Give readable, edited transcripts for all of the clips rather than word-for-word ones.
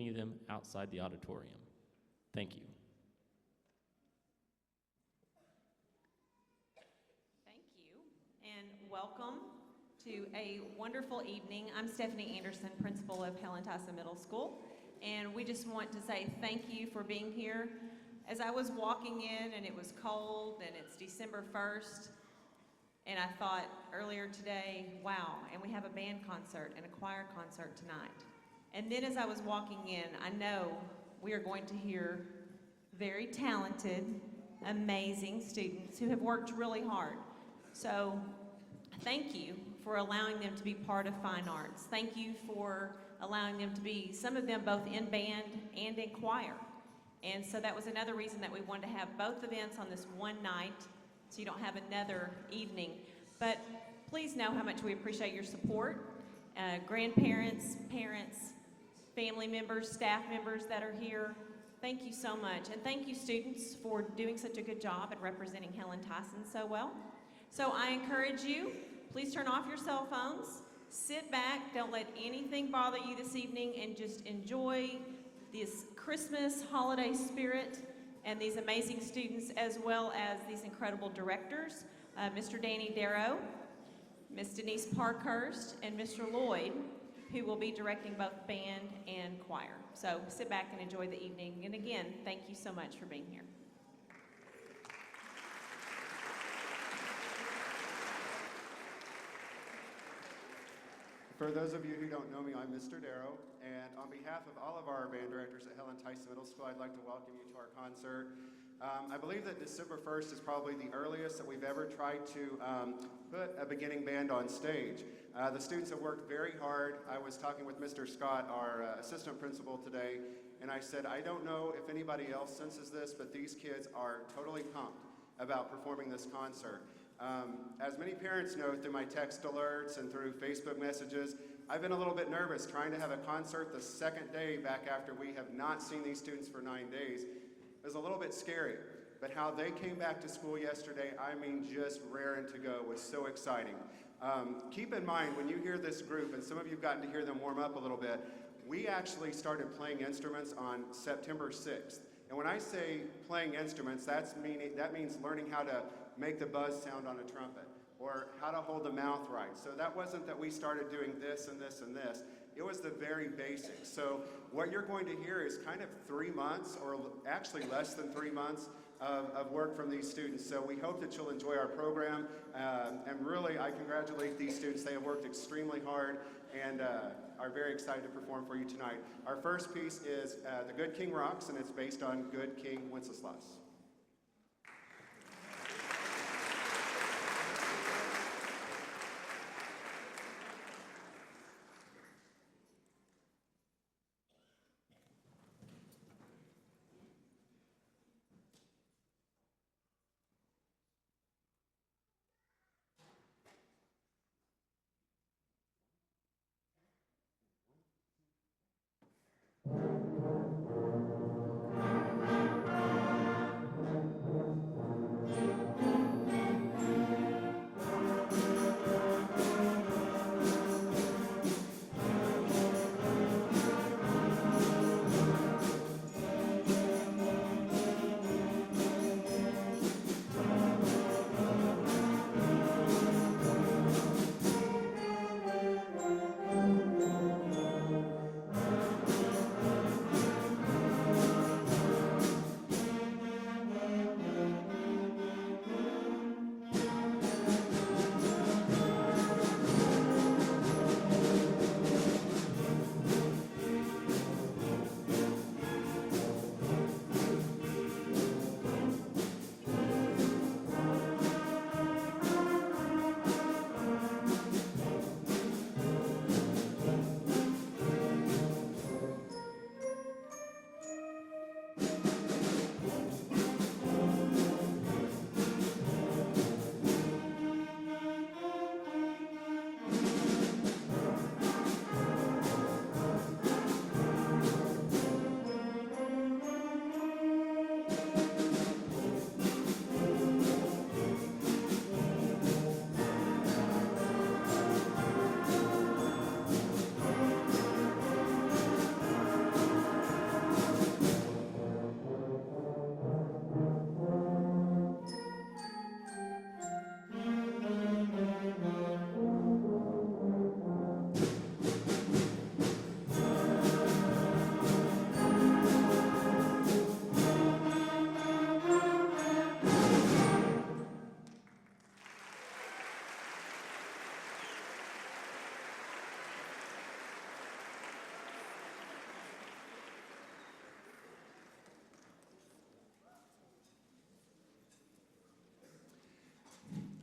accompany them outside the auditorium. Thank you. Thank you, and welcome to a wonderful evening. I'm Stephanie Anderson, principal of Helen Tyson Middle School, and we just want to say thank you for being here. As I was walking in and it was cold and it's December 1st, and I thought earlier today, wow, and we have a band concert and a choir concert tonight. And then as I was walking in, I know we are going to hear very talented, amazing students who have worked really hard. So thank you for allowing them to be part of fine arts. Thank you for allowing them to be, some of them both in band and in choir. And so that was another reason that we wanted to have both events on this one night, so you don't have another evening. But please know how much we appreciate your support. Grandparents, parents, family members, staff members that are here, thank you so much. And thank you, students, for doing such a good job at representing Helen Tyson so well. So I encourage you, please turn off your cell phones, sit back, don't let anything bother you this evening, and just enjoy this Christmas holiday spirit and these amazing students, as well as these incredible directors, Mr. Danny Darrow, Miss Denise Parkhurst, and Mr. Lloyd, who will be directing both band and choir. So sit back and enjoy the evening. And again, thank you so much for being here. For those of you who don't know me, I'm Mr. Darrow, and on behalf of all of our band directors at Helen Tyson Middle School, I'd like to welcome you to our concert. I believe that December 1st is probably the earliest that we've ever tried to put a beginning band on stage. The students have worked very hard. I was talking with Mr. Scott, our assistant principal today, and I said, I don't know if anybody else senses this, but these kids are totally pumped about performing this concert. As many parents know through my text alerts and through Facebook messages, I've been a little bit nervous trying to have a concert the second day back after we have not seen these students for 9 days. It was a little bit scary, but how they came back to school yesterday, I mean just raring to go, was so exciting. Keep in mind, when you hear this group, and some of you have gotten to hear them warm up a little bit, we actually started playing instruments on September 6th. And when I say playing instruments, that means learning how to make the buzz sound on a trumpet, or how to hold the mouth right. So that wasn't that we started doing this and this and this. It was the very basics. So what you're going to hear is kind of 3 months, or actually less than 3 months, of work from these students. So we hope that you'll enjoy our program. And really, I congratulate these students. They have worked extremely hard and are very excited to perform for you tonight. Our first piece is The Good King Rocks, and it's based on Good King Wenceslas.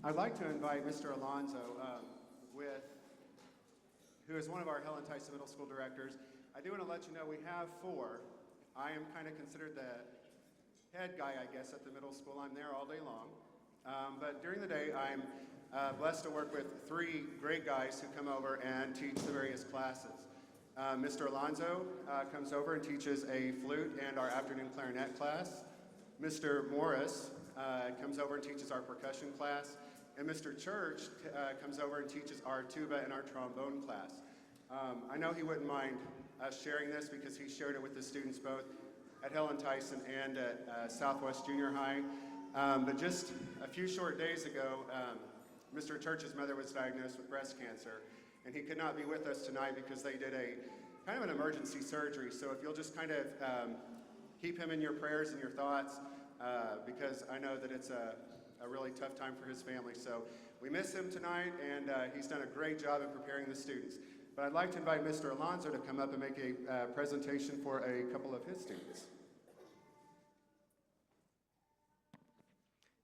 I'd like to invite Mr. Alonzo, who is one of our Helen Tyson Middle School directors. I do want to let you know we have 4. I am kind of considered the head guy, I guess, at the middle school. I'm there all day long. But during the day, I'm blessed to work with 3 great guys who come over and teach the various classes. Mr. Alonzo comes over and teaches a flute and our afternoon clarinet class. Mr. Morris comes over and teaches our percussion class. And Mr. Church comes over and teaches our tuba and our trombone class. I know he wouldn't mind us sharing this because he shared it with the students both at Helen Tyson and at Southwest Junior High. But just a few short days ago, Mr. Church's mother was diagnosed with breast cancer, and he could not be with us tonight because they did a kind of an emergency surgery. So if you'll just kind of keep him in your prayers and your thoughts, because I know that it's a really tough time for his family. So we miss him tonight, and he's done a great job in preparing the students. But I'd like to invite Mr. Alonzo to come up and make a presentation for a couple of his students.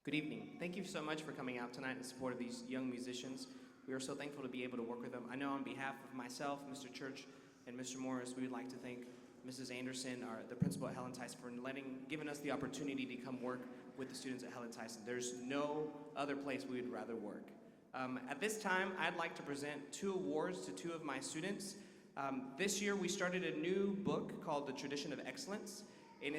Good evening. Thank you so much for coming out tonight in support of these young musicians. We are so thankful to be able to work with them. I know on behalf of myself, Mr. Church, and Mr. Morris, we would like to thank Mrs. Anderson, the principal at Helen Tyson, for giving us the opportunity to come work with the students at Helen Tyson. There's no other place we would rather work. At this time, I'd like to present 2 awards to 2 of my students. This year, we started a new book called The Tradition of Excellence, and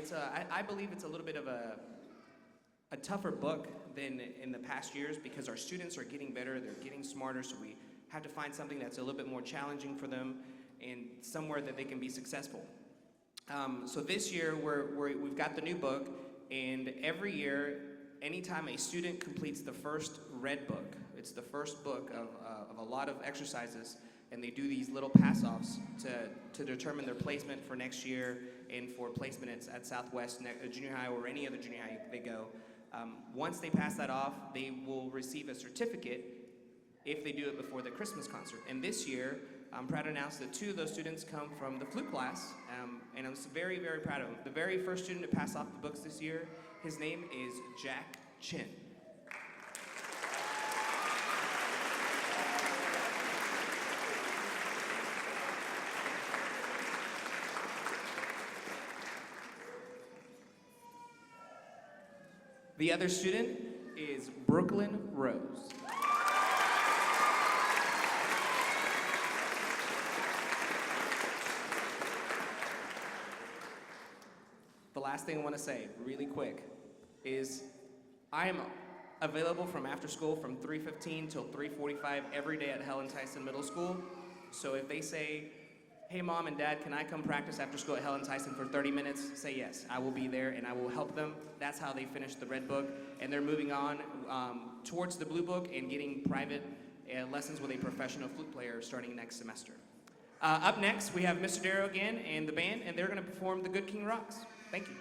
I believe it's a little bit of a tougher book than in the past years because our students are getting better, they're getting smarter, so we have to find something that's a little bit more challenging for them and somewhere that they can be successful. So this year, we've got the new book, and every year, anytime a student completes the first red book, it's the first book of a lot of exercises, and they do these little pass-offs to determine their placement for next year and for placement at Southwest Junior High or any other junior high they go. Once they pass that off, they will receive a certificate if they do it before the Christmas concert. And this year, I'm proud to announce that 2 of those students come from the flute class, and I'm very, very proud of them. The very first student to pass off the books this year, his name is Jack Chin. The other student is Brooklyn Rose. The last thing I want to say, really quick, is I am available from after school from 3:15 till 3:45 every day at Helen Tyson Middle School. So if they say, hey, Mom and Dad, can I come practice after school at Helen Tyson for 30 minutes? Say yes. I will be there, and I will help them. That's how they finish the red book, and they're moving on towards the blue book and getting private lessons with a professional flute player starting next semester. Up next, we have Mr. Darrow again and the band, and they're going to perform The Good King Rocks. Thank you.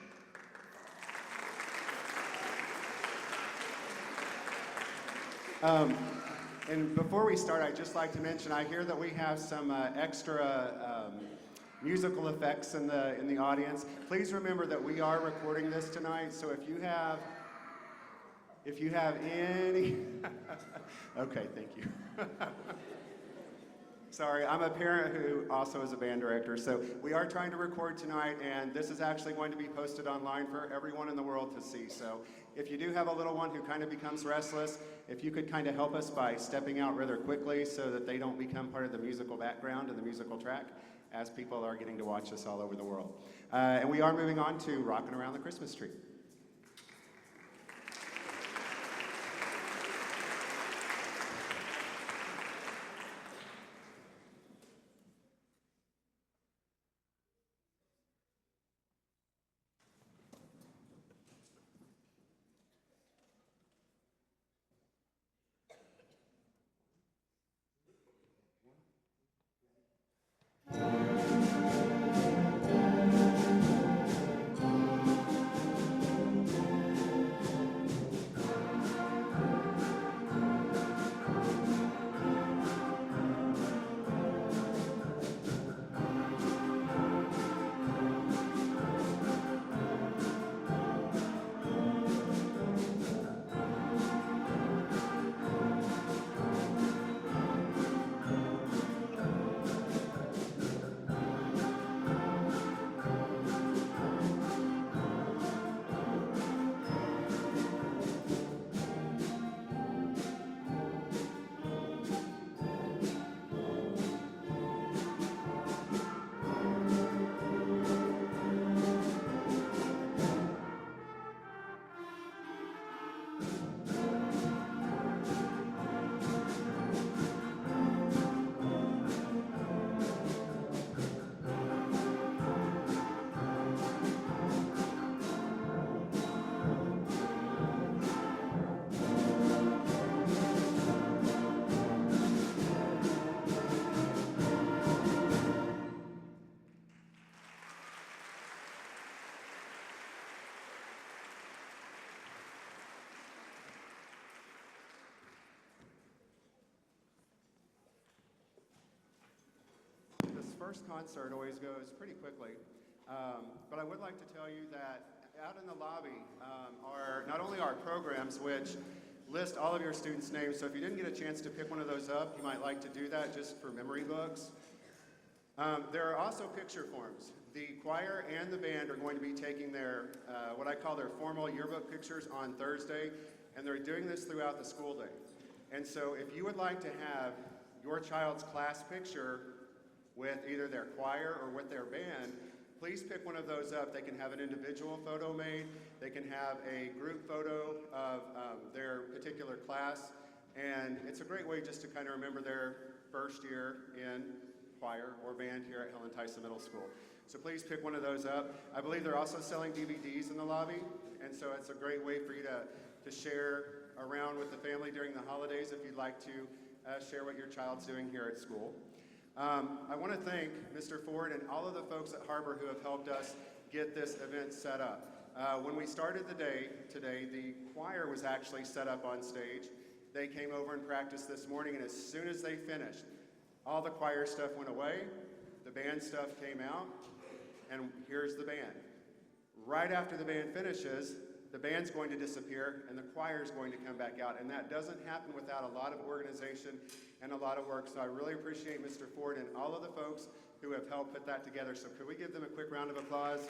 And before we start, I'd just like to mention, I hear that we have some extra musical effects in the audience. Please remember that we are recording this tonight, so if you have any, okay, thank you. Sorry, I'm a parent who also is a band director, so we are trying to record tonight, and this is actually going to be posted online for everyone in the world to see. So if you do have a little one who kind of becomes restless, if you could kind of help us by stepping out rather quickly so that they don't become part of the musical background and the musical track, as people are getting to watch us all over the world. And we are moving on to Rockin' Around the Christmas Tree. first concert always goes pretty quickly, but I would like to tell you that out in the lobby are not only our programs, which list all of your students' names, so if you didn't get a chance to pick one of those up, you might like to do that just for memory books. There are also picture forms. The choir and the band are going to be taking their, what I call their formal yearbook pictures on Thursday, and they're doing this throughout the school day. And so if you would like to have your child's class picture with either their choir or with their band, please pick one of those up. They can have an individual photo made. They can have a group photo of their particular class. And it's a great way just to kind of remember their first year in choir or band here at Helen Tyson Middle School. So please pick one of those up. I believe they're also selling DVDs in the lobby. And so it's a great way for you to share around with the family during the holidays if you'd like to share what your child's doing here at school. I want to thank Mr. Ford and all of the folks at Har-Ber who have helped us get this event set up. When we started the day today, the choir was actually set up on stage. They came over and practiced this morning, and as soon as they finished, all the choir stuff went away, the band stuff came out, and here's the band. Right after the band finishes, the band's going to disappear and the choir's going to come back out, and that doesn't happen without a lot of organization and a lot of work. So I really appreciate Mr. Ford and all of the folks who have helped put that together. So could we give them a quick round of applause?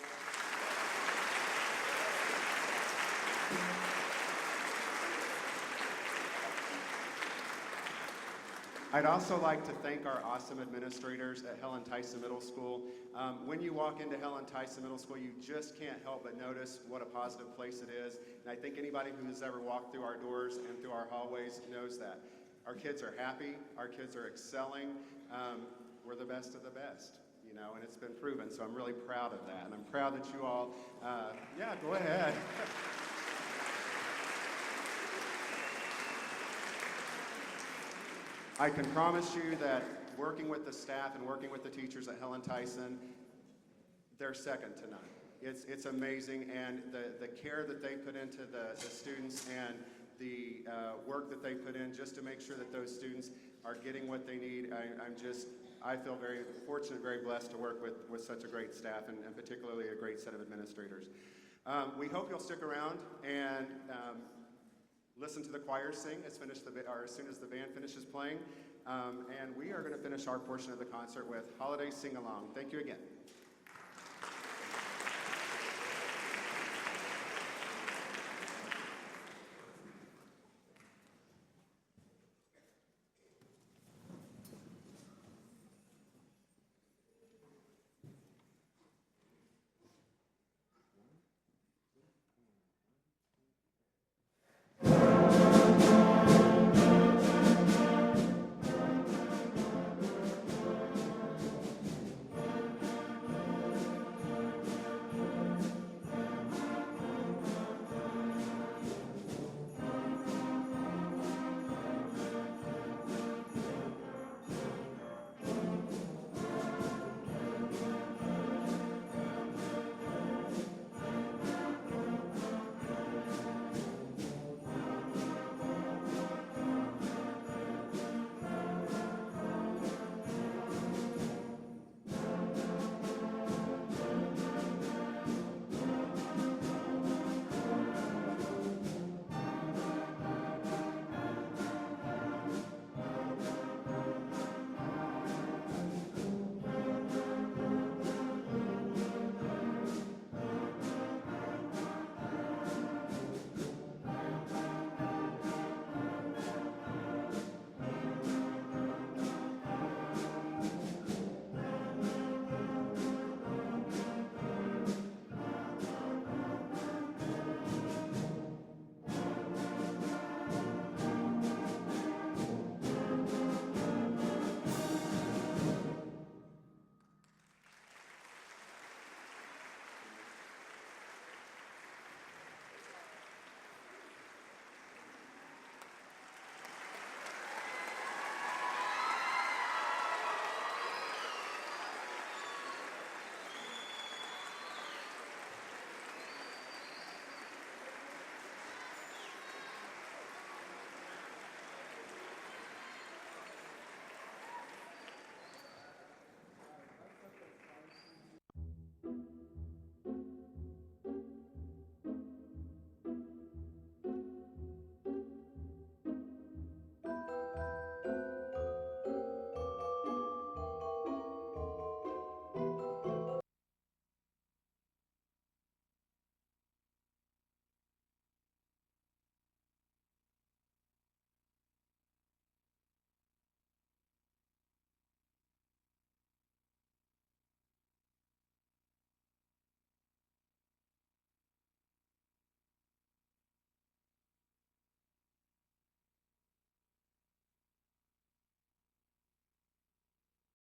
I'd also like to thank our awesome administrators at Helen Tyson Middle School. When you walk into Helen Tyson Middle School, you just can't help but notice what a positive place it is. And I think anybody who has ever walked through our doors and through our hallways knows that. Our kids are happy, our kids are excelling. We're the best of the best, you know, and it's been proven. So I'm really proud of that. And I'm proud that you all, yeah, go ahead. I can promise you that working with the staff and working with the teachers at Helen Tyson, they're second to none. It's amazing, and the care that they put into the students and the work that they put in just to make sure that those students are getting what they need. I feel very fortunate, very blessed to work with such a great staff and particularly a great set of administrators. We hope you'll stick around and listen to the choir sing as soon as the band finishes playing. And we are going to finish our portion of the concert with Holiday Sing-Along. Thank you again.